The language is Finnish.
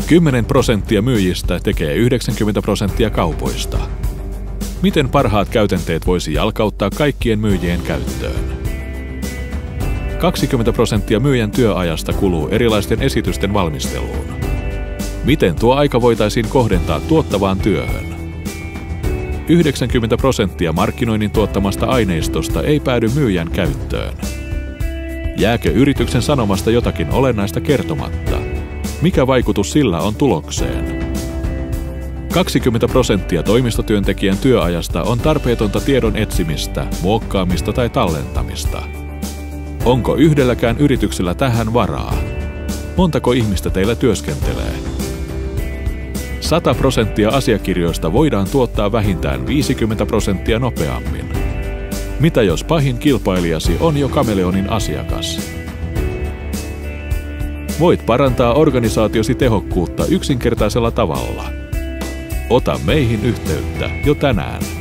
10% myyjistä tekee 90% kaupoista. Miten parhaat käytänteet voisi jalkauttaa kaikkien myyjien käyttöön? 20% myyjän työajasta kuluu erilaisten esitysten valmisteluun. Miten tuo aika voitaisiin kohdentaa tuottavaan työhön? 90% markkinoinnin tuottamasta aineistosta ei päädy myyjän käyttöön. Jääkö yrityksen sanomasta jotakin olennaista kertomatta? Mikä vaikutus sillä on tulokseen? 20% toimistotyöntekijän työajasta on tarpeetonta tiedon etsimistä, muokkaamista tai tallentamista. Onko yhdelläkään yrityksellä tähän varaa? Montako ihmistä teillä työskentelee? 100% asiakirjoista voidaan tuottaa vähintään 50% nopeammin. Mitä jos pahin kilpailijasi on jo Kameleonin asiakas? Voit parantaa organisaatiosi tehokkuutta yksinkertaisella tavalla. Ota meihin yhteyttä jo tänään.